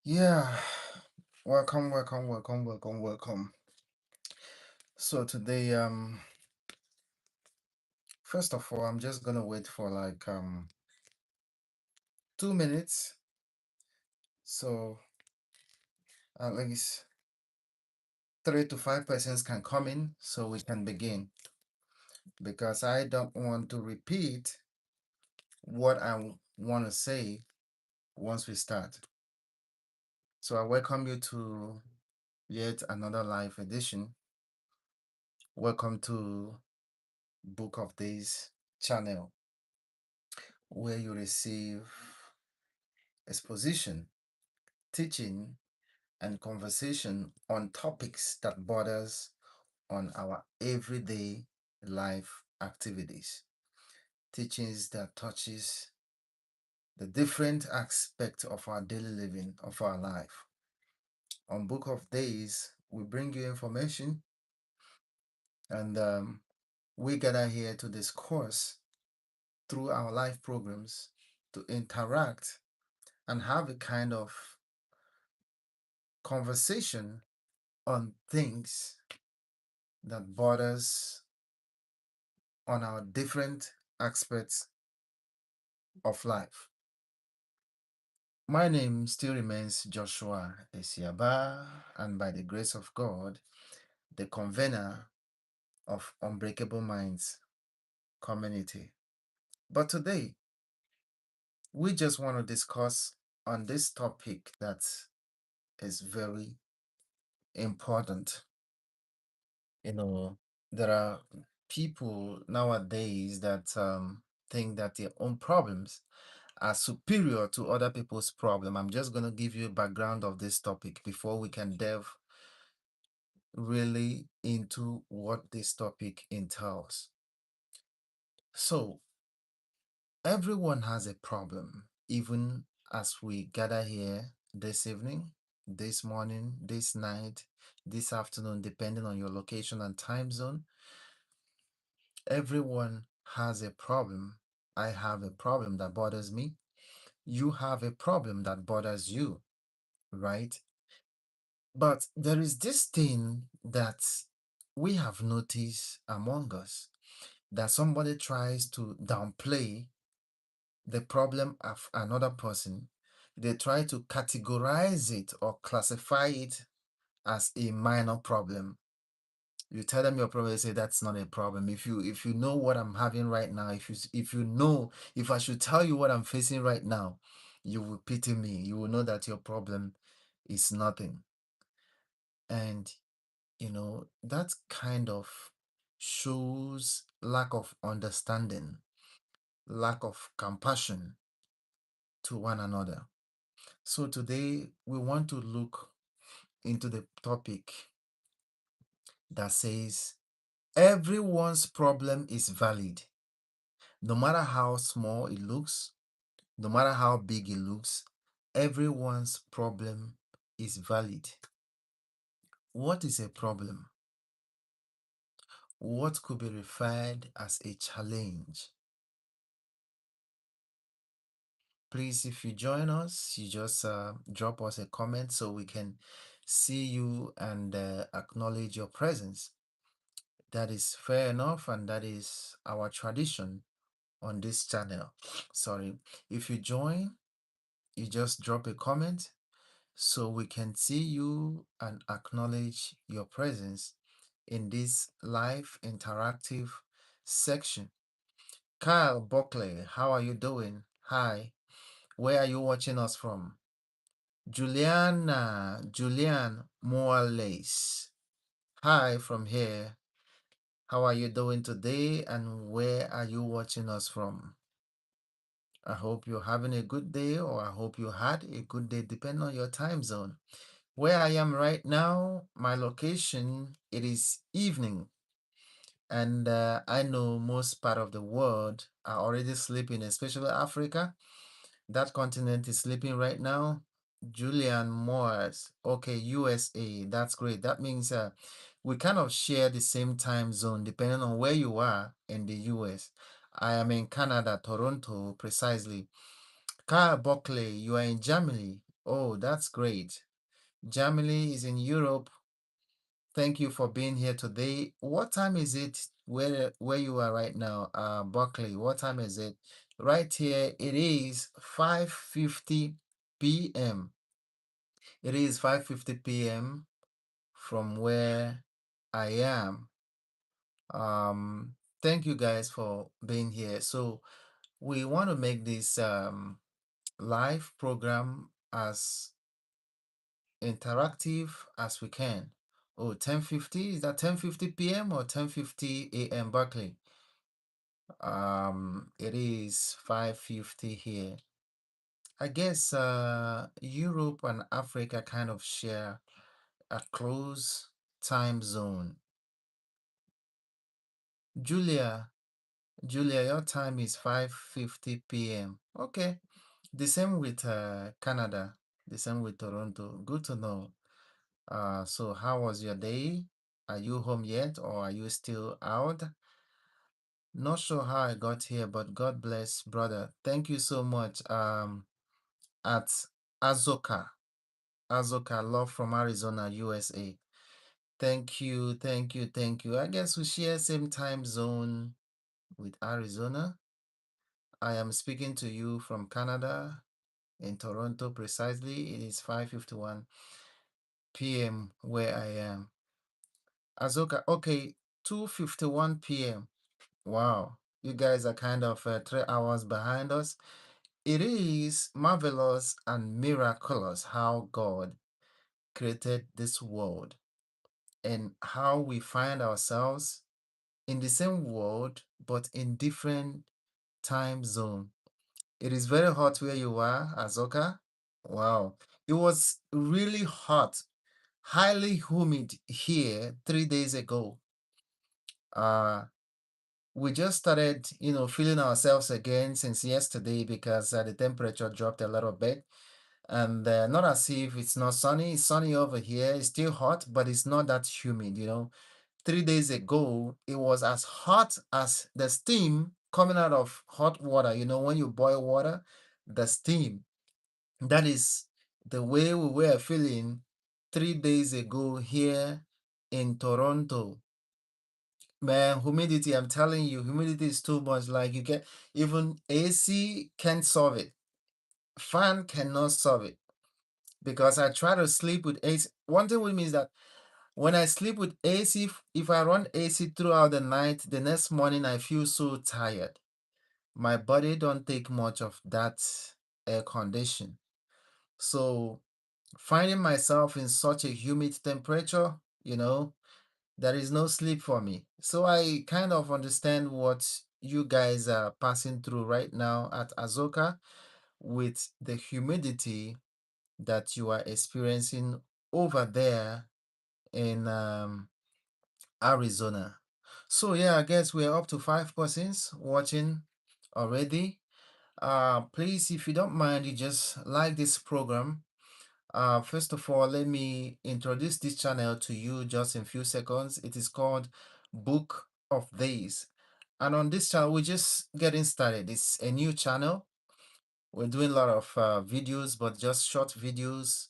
Yeah, welcome. So today, first of all, I'm just gonna wait for like 2 minutes, so at least 3 to 5 persons can come in, so we can begin. Because I don't want to repeat what I want to say once we start. So I welcome you to yet another live edition. Welcome to Book of Days channel, where you receive exposition, teaching, and conversation on topics that borders on our everyday life activities, teachings that touches the different aspects of our daily living of our life. On Book of Days, we bring you information, and we gather here to discuss through our live programs, to interact and have a kind of conversation on things that borders on our different aspects of life. My name still remains Joshua Esiaba, and by the grace of God, the convener of Unbreakable Minds community. But today, we just want to discuss on this topic that is very important. There are people nowadays that think that their own problems are superior to other people's problem. I'm just going to give you a background of this topic before we can delve really into what this topic entails. So, everyone has a problem, even as we gather here this evening, this morning, this night, this afternoon, depending on your location and time zone. Everyone has a problem. I have a problem that bothers me. You have a problem that bothers you, right? But there is this thing that we have noticed among us, that somebody tries to downplay the problem of another person. They try to categorize it or classify it as a minor problem. You tell them your problem, they say that's not a problem. If you know what I'm having right now, if I should tell you what I'm facing right now, you will pity me. You will know that your problem is nothing. And that kind of shows lack of understanding, lack of compassion to one another. So today we want to look into the topic that says everyone's problem is valid. No matter how small it looks, no matter how big it looks, everyone's problem is valid. What is a problem? What could be referred as a challenge? Please, if you join us, you just drop us a comment so we can see you and acknowledge your presence. That is fair enough, and that is our tradition on this channel. Sorry. If you join, you just drop a comment so we can see you and acknowledge your presence in this live interactive section. Kyle Buckley, how are you doing? Hi. Where are you watching us from? Julian Morales. Hi from here. How are you doing today, and where are you watching us from? I hope you're having a good day, or I hope you had a good day, depending on your time zone. Where I am right now, my location, it is evening, and I know most part of the world are already sleeping, especially Africa. That continent is sleeping right now. Julian Moores, okay, USA, that's great. That means we kind of share the same time zone depending on where you are in the US. I am in Canada, Toronto, precisely. Kyle Buckley, you are in Germany. Oh, that's great. Jamily is in Europe. Thank you for being here today. What time is it where you are right now? Berkeley, what time is it? Right here, it is 5:50 p.m. It is 5:50 p.m. from where I am. Thank you guys for being here. So we want to make this live program as interactive as we can. Oh, 10:50, is that 10:50 p.m. or 10:50 a.m. Berkeley? It is 5:50 here. I guess Europe and Africa kind of share a close time zone. Julia, Julia, your time is 5:50 p.m. Okay. The same with Canada, the same with Toronto. Good to know. So how was your day? Are you home yet or are you still out? Not sure how I got here, but God bless, brother. Thank you so much. At Azoka, Azoka, love from Arizona, USA. Thank you, thank you, thank you. I guess we share same time zone with Arizona. I am speaking to you from Canada in Toronto precisely. It is 5:51 p.m. where I am. Azoka, okay, 2:51 p.m. Wow, you guys are kind of 3 hours behind us. It is marvelous and miraculous how God created this world and how we find ourselves in the same world but in different time zone. It is very hot where you are, Azoka. Wow. It was really hot, highly humid here 3 days ago. Uh, we just started, feeling ourselves again since yesterday because the temperature dropped a little bit. And not as if it's not sunny. It's sunny over here. It's still hot, but it's not that humid. 3 days ago, it was as hot as the steam coming out of hot water. When you boil water, the steam. That is the way we were feeling 3 days ago here in Toronto. Man, humidity, I'm telling you, humidity is too much. Like you get even AC can't solve it. Fan cannot solve it. Because I try to sleep with AC. One thing with me is that when I sleep with AC, if I run AC throughout the night, the next morning I feel so tired. My body don't take much of that air condition. So finding myself in such a humid temperature, there is no sleep for me. So I kind of understand what you guys are passing through right now at Azoka with the humidity that you are experiencing over there in Arizona. So yeah, I guess we're up to 5 persons watching already. Please, if you don't mind, you just like this program. First of all, let me introduce this channel to you just in a few seconds. It is called Book of Days. And on this channel, we're just getting started. It's a new channel. We're doing a lot of videos, but just short videos.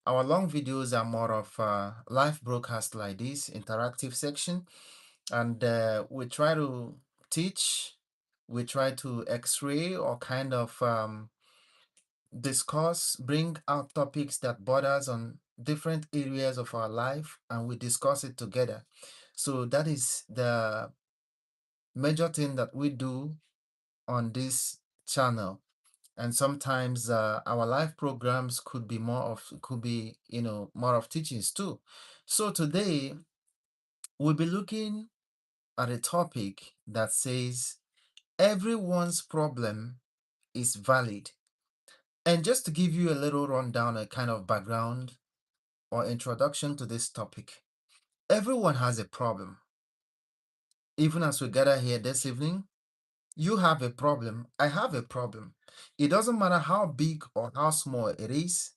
Our long videos are more of live broadcast like this, interactive section. And we try to teach, we try to x-ray or kind of discuss, bring out topics that bother us on different areas of our life, and we discuss it together. So that is the major thing that we do on this channel. And sometimes our live programs could be more of teachings too. So today we'll be looking at a topic that says everyone's problem is valid. And just to give you a little rundown, a kind of background or introduction to this topic, everyone has a problem. Even as we gather here this evening, you have a problem, I have a problem. It doesn't matter how big or how small it is,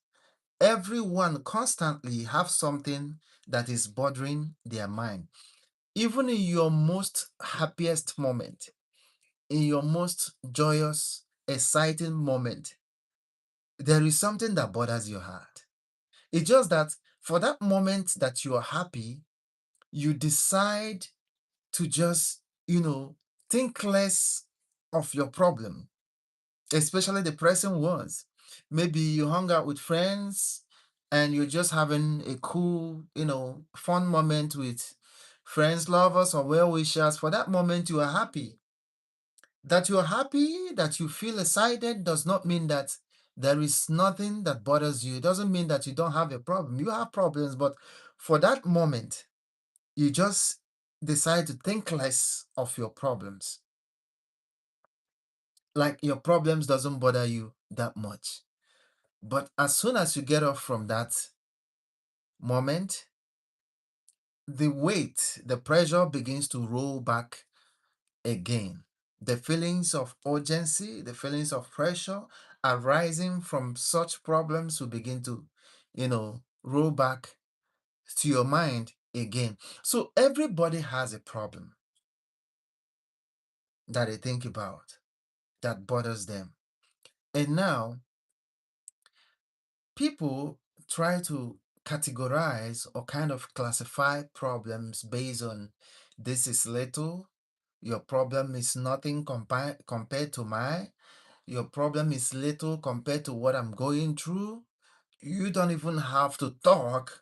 everyone constantly have something that is bothering their mind. Even in your most happiest moment, in your most joyous, exciting moment, there is something that bothers your heart. It's just that for that moment that you are happy, you decide to just, think less of your problem, especially the present ones. Maybe you hung out with friends and you're just having a cool, fun moment with friends, lovers, or well wishers. For that moment, you are happy. That you are happy, that you feel excited, does not mean that there is nothing that bothers you. It doesn't mean that you don't have a problem. You have problems, but for that moment, you just decide to think less of your problems. Like your problems doesn't bother you that much. But as soon as you get off from that moment, the weight, the pressure begins to roll back again. The feelings of urgency, the feelings of pressure arising from such problems will begin to, roll back to your mind again. So everybody has a problem that they think about that bothers them. And now people try to categorize or kind of classify problems based on this is little, your problem is nothing compared to mine, your problem is little compared to what I'm going through. You don't even have to talk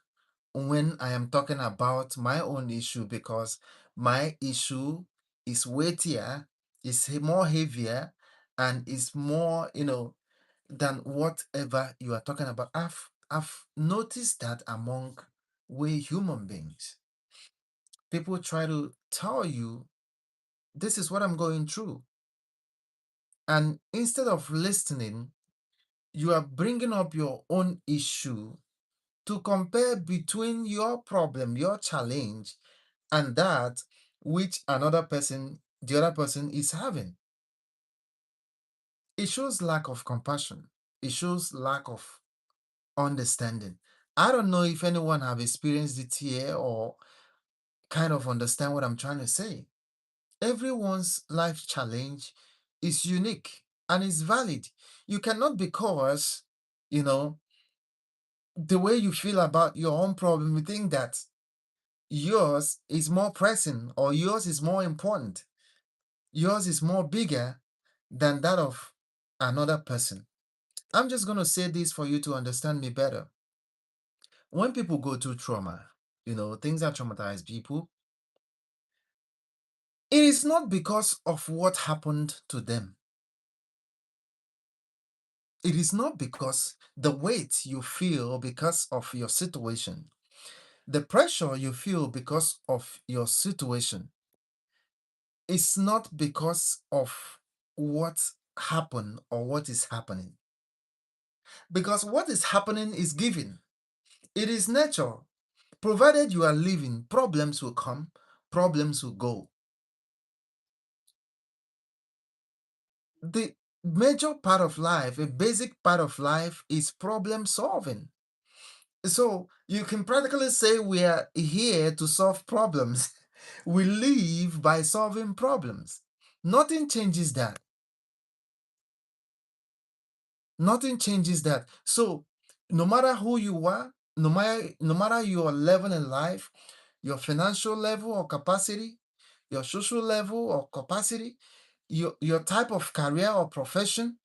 when I am talking about my own issue because my issue is weightier, is more heavier, and is more, than whatever you are talking about. I've noticed that among we human beings, people try to tell you this is what I'm going through, and instead of listening, you are bringing up your own issue to compare between your problem, your challenge, and that which the other person is having. It shows lack of compassion. It shows lack of understanding. I don't know if anyone have experienced it here or kind of understand what I'm trying to say. Everyone's life challenge is unique and is valid. You cannot because, you know, the way you feel about your own problem, you think that yours is more pressing or yours is more important. Yours is more bigger than that of another person. I'm just going to say this for you to understand me better. When people go through trauma, things that traumatize people, it is not because of what happened to them. It is not because the weight you feel because of your situation, the pressure you feel because of your situation. It's not because of what happened or what is happening. Because what is happening is given. It is nature. Provided you are living, problems will come, problems will go. The major part of life, a basic part of life, is problem solving. So you can practically say we are here to solve problems. We live by solving problems. Nothing changes that. Nothing changes that. So no matter who you are, no matter your level in life, your financial level or capacity, your social level or capacity, your type of career or profession,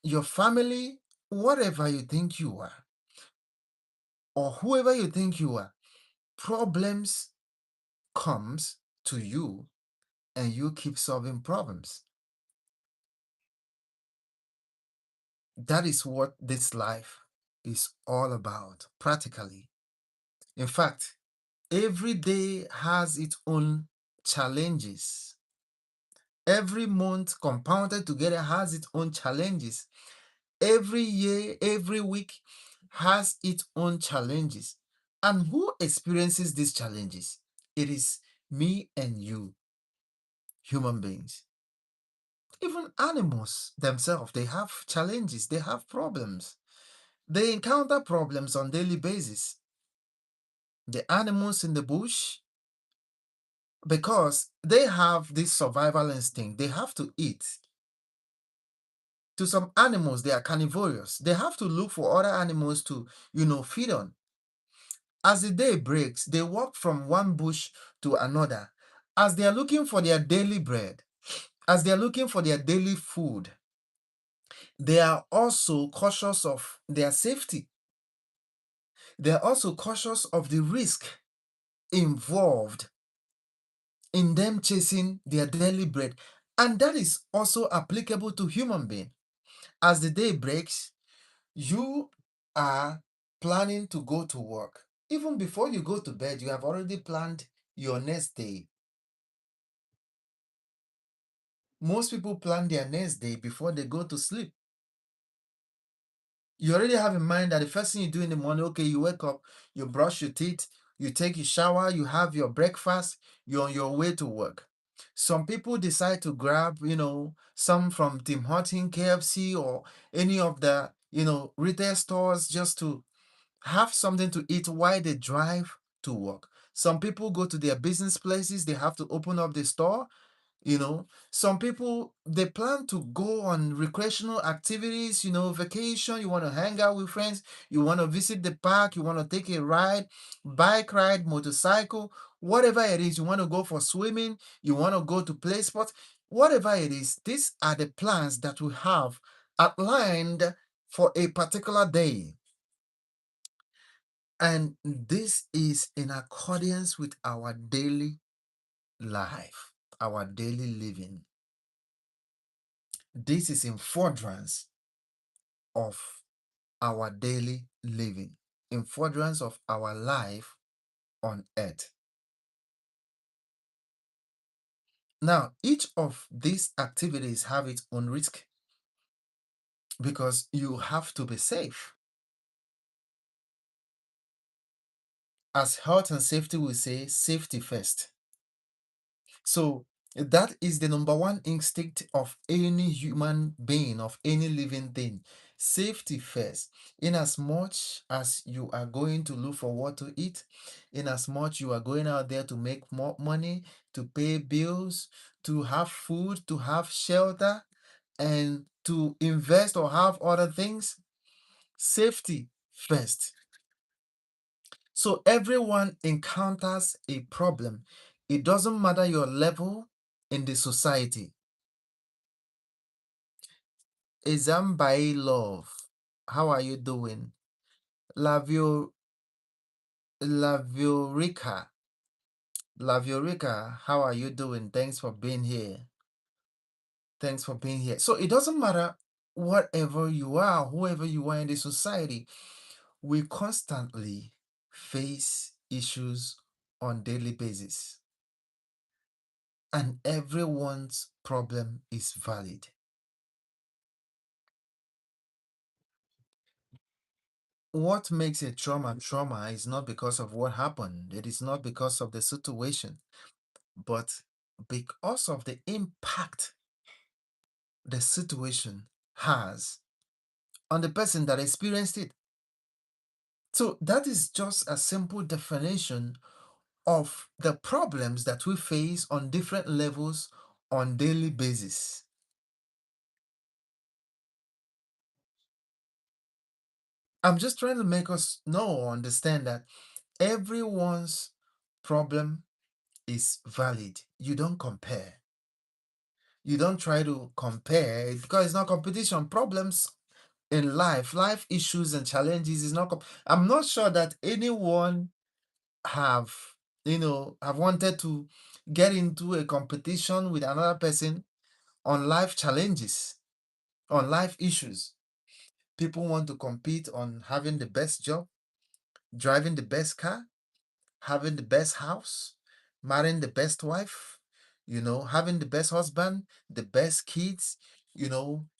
your family, whatever you think you are, or whoever you think you are, problems comes to you and you keep solving problems. That is what this life is all about, practically. In fact, every day has its own challenges. Every month compounded together has its own challenges. Every year, every week has its own challenges. And who experiences these challenges? It is me and you, human beings. Even animals themselves, they have challenges, they have problems. They encounter problems on daily basis. The animals in the bush, because they have this survival instinct, they have to eat. To some animals, they are carnivorous. They have to look for other animals to, feed on. As the day breaks, they walk from one bush to another. As they are looking for their daily bread, as they are looking for their daily food, they are also cautious of their safety. They are also cautious of the risk involved in them chasing their daily bread. And that is also applicable to human being. As the day breaks, you are planning to go to work. Even before you go to bed, you have already planned your next day. Most people plan their next day before they go to sleep. You already have in mind that the first thing you do in the morning, okay, you wake up, you brush your teeth, you take your shower, you have your breakfast, you're on your way to work. Some people decide to grab, some from Tim Hortons, KFC, or any of the, retail stores just to have something to eat while they drive to work. Some people go to their business places, they have to open up the store. Some people, they plan to go on recreational activities, vacation. You want to hang out with friends, you want to visit the park, you want to take a ride, bike ride, motorcycle, whatever it is. You want to go for swimming, you want to go to play sports, whatever it is. These are the plans that we have outlined for a particular day. And this is in accordance with our daily life, our daily living. This is in furtherance of our daily living, in furtherance of our life on earth. Now, each of these activities have its own risk because you have to be safe. As health and safety will say, safety first. So that is the number one instinct of any human being, of any living thing. Safety first. In as much as you are going to look for what to eat, in as much you are going out there to make more money, to pay bills, to have food, to have shelter, and to invest or have other things, safety first. So everyone encounters a problem. It doesn't matter your level in the society. Izambai Love, how are you doing? Lavio Laviorica, Laviorica, how are you doing? Thanks for being here. Thanks for being here. So it doesn't matter whatever you are, whoever you are in the society, we constantly face issues on daily basis, and everyone's problem is valid. What makes a trauma is not because of what happened. It is not because of the situation, but because of the impact the situation has on the person that experienced it. So that is just a simple definition of the problems that we face on different levels on daily basis. I'm just trying to make us know or understand that everyone's problem is valid. You don't compare. You don't try to compare because it's not competition. Problems in life issues and challenges is not. I'm not sure that anyone have have wanted to get into a competition with another person on life challenges, on life issues. People want to compete on having the best job, driving the best car, having the best house, marrying the best wife, having the best husband, the best kids,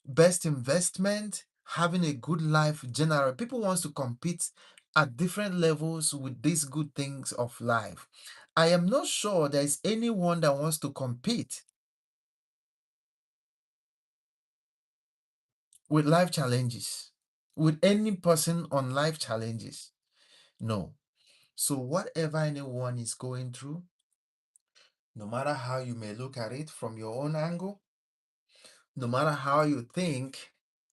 best investment, having a good life general. People wants to compete at different levels with these good things of life. I am not sure there is anyone that wants to compete with life challenges, with any person on life challenges. No. So whatever anyone is going through, no matter how you may look at it from your own angle, no matter how you think,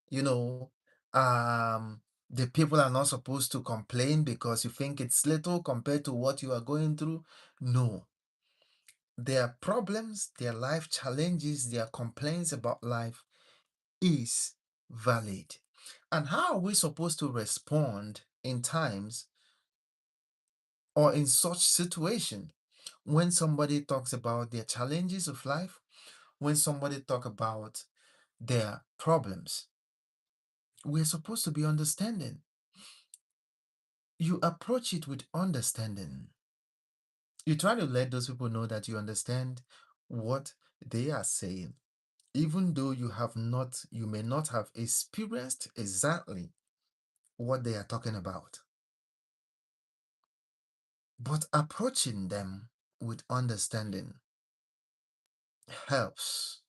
you know, um, the people are not supposed to complain because you think it's little compared to what you are going through. No, their problems, their life challenges, their complaints about life is valid. And how are we supposed to respond in times or in such situation when somebody talks about their challenges of life, when somebody talk about their problems? We're supposed to be understanding. You approach it with understanding. You try to let those people know that you understand what they are saying, even though you may not have experienced exactly what they are talking about. But approaching them with understanding helps.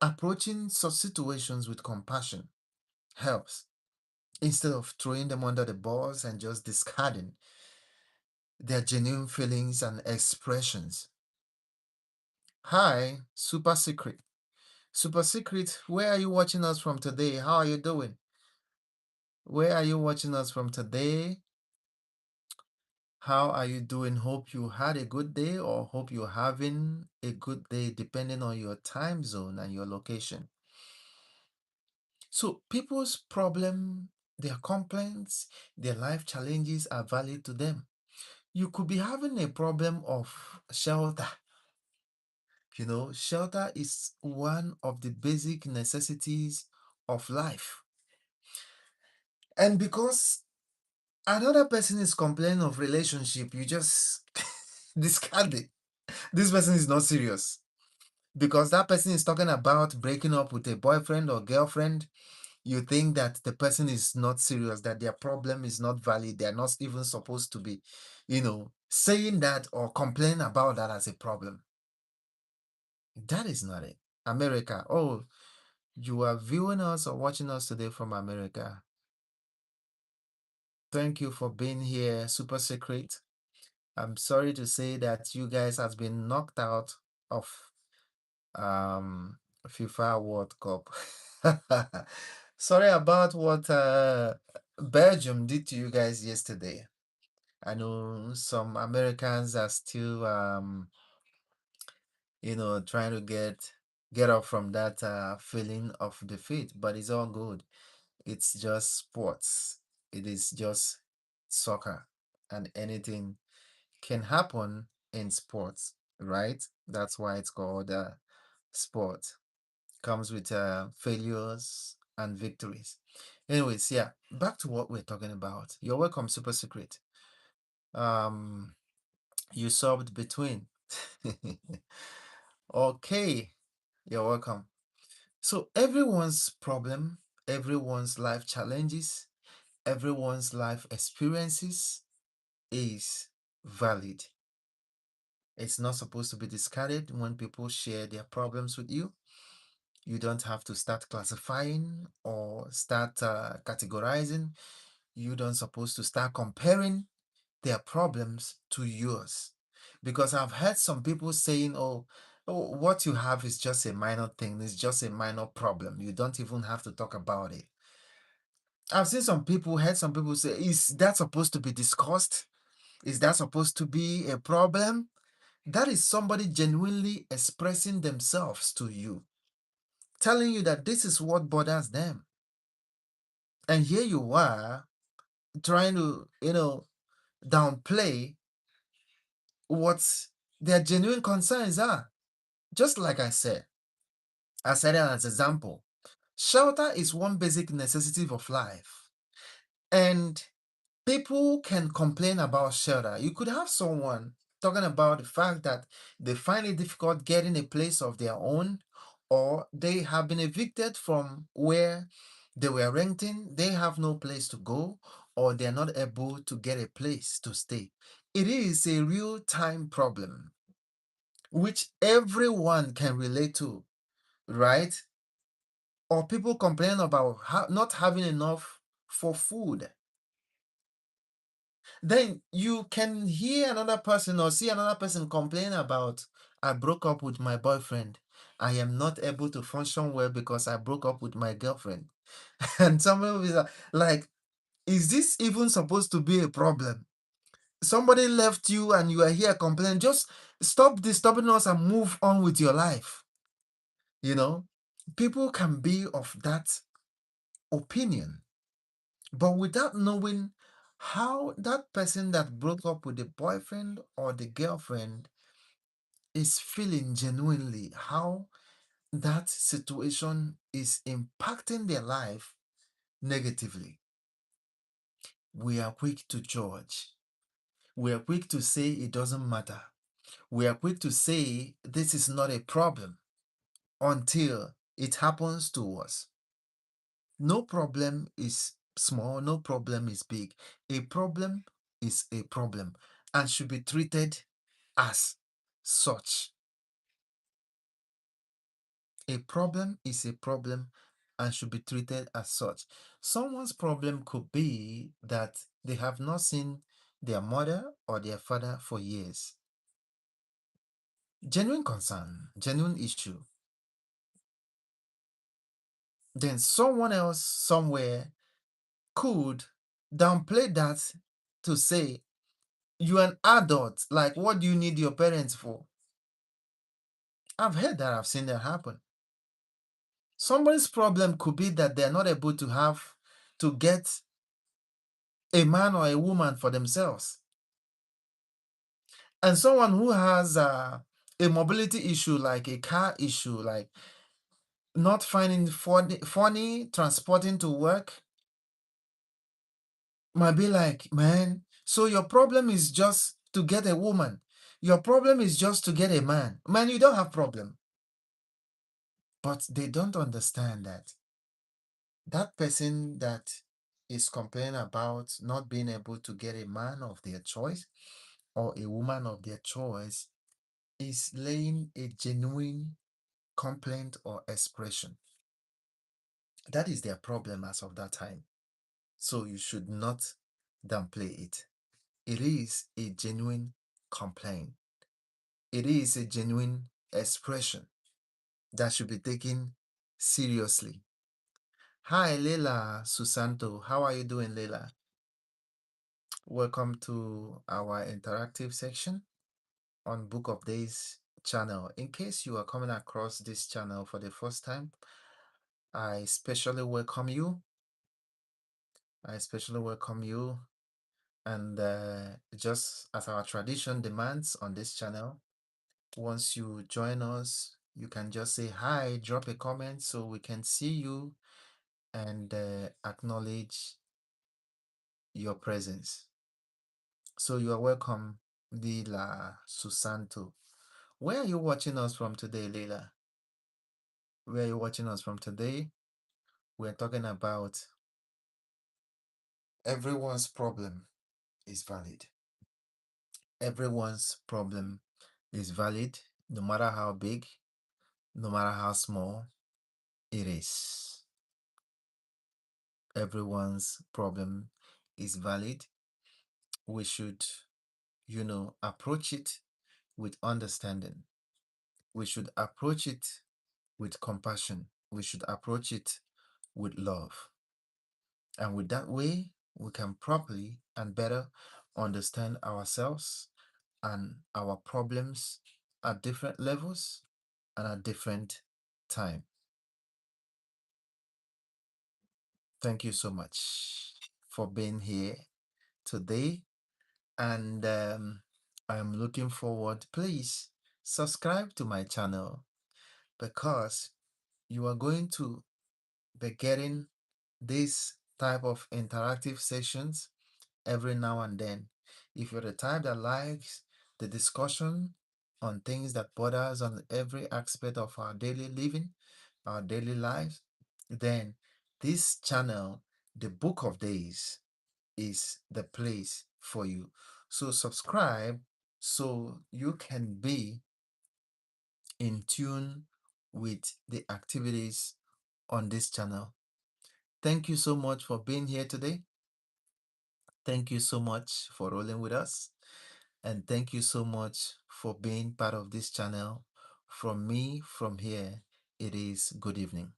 Approaching such situations with compassion helps, instead of throwing them under the bus and just discarding their genuine feelings and expressions. Hi, Super Secret. Super Secret, where are you watching us from today? How are you doing? Where are you watching us from today? How are you doing? Hope you had a good day, or hope you're having a good day depending on your time zone and your location. So people's problem, their complaints, their life challenges are valid to them. You could be having a problem of shelter. Shelter is one of the basic necessities of life. And because another person is complaining of relationship, you just discard it. This person is not serious. Because that person is talking about breaking up with a boyfriend or girlfriend, you think that the person is not serious, that their problem is not valid. They're not even supposed to be, saying that or complaining about that as a problem. That is not it. America. Oh, you are viewing us or watching us today from America. Thank you for being here, Super Secret. I'm sorry to say that you guys has been knocked out of um FIFA World Cup. Sorry about what Belgium did to you guys yesterday. I know some Americans are still trying to get up from that feeling of defeat, but it's all good. It's just sports. It is just soccer, and anything can happen in sports, right? That's why it's called sport. Comes with failures and victories. Anyways, yeah, back to what we're talking about. You're welcome, Super Secret. Um, you solved between. Okay, you're welcome. So everyone's problem, everyone's life challenges, everyone's life experiences is valid. It's not supposed to be discarded when people share their problems with you. You don't have to start classifying or start categorizing. You don't supposed to start comparing their problems to yours. Because I've heard some people saying, oh, what you have is just a minor thing. It's just a minor problem. You don't even have to talk about it. I've seen heard some people say, is that supposed to be discussed? Is that supposed to be a problem? That is somebody genuinely expressing themselves to you, telling you that this is what bothers them. And here you are trying to, downplay what their genuine concerns are. Just like I said it as an example. Shelter is one basic necessity of life. And people can complain about shelter. You could have someone talking about the fact that they find it difficult getting a place of their own, or they have been evicted from where they were renting, they have no place to go, or they're not able to get a place to stay. It is a real time problem which everyone can relate to, right? Or people complain about not having enough for food. Then you can hear another person or see another person complain about, I broke up with my boyfriend. I am not able to function well because I broke up with my girlfriend. And somebody will be like, is this even supposed to be a problem? Somebody left you and you are here complaining. Just stop disturbing us and move on with your life. You know, people can be of that opinion, but without knowing how that person that broke up with the boyfriend or the girlfriend is feeling genuinely, how that situation is impacting their life negatively. We are quick to judge. We are quick to say it doesn't matter. We are quick to say this is not a problem until it happens to us. No problem is small, no problem is big. A problem is a problem and should be treated as such. A problem is a problem and should be treated as such. Someone's problem could be that they have not seen their mother or their father for years. Genuine concern, genuine issue. Then someone else somewhere could downplay that to say, you're an adult, like what do you need your parents for? I've heard that, I've seen that happen. Somebody's problem could be that they're not able to get a man or a woman for themselves. And someone who has a mobility issue, like a car issue, like not finding funny transporting to work, might be like, man, so your problem is just to get a woman. Your problem is just to get a man. Man, you don't have problem. But they don't understand that that person that is complaining about not being able to get a man of their choice or a woman of their choice is laying a genuine complaint or expression. That is their problem as of that time. So you should not downplay it. It is a genuine complaint. It is a genuine expression that should be taken seriously. Hi, Leila Susanto. How are you doing, Leila? Welcome to our interactive section on Book of Days channel. In case you are coming across this channel for the first time, I especially welcome you. I especially welcome you. And just as our tradition demands on this channel, once you join us, you can just say hi, drop a comment so we can see you and acknowledge your presence. So you are welcome, Leila Susanto. Where are you watching us from today, Leila? Where are you watching us from today? We're talking about everyone's problem is valid. Everyone's problem is valid, no matter how big, no matter how small it is. Everyone's problem is valid. We should, approach it with understanding. We should approach it with compassion. We should approach it with love. And with that way, we can properly and better understand ourselves and our problems at different levels and at different time. Thank you so much for being here today. And I'm looking forward. Please subscribe to my channel because you are going to be getting this type of interactive sessions every now and then. If you're the type that likes the discussion on things that bother us on every aspect of our daily living, our daily lives, then this channel, the Book of Days, is the place for you. So subscribe so you can be in tune with the activities on this channel. Thank you so much for being here today. Thank you so much for rolling with us. And thank you so much for being part of this channel From me, from here, it is good evening.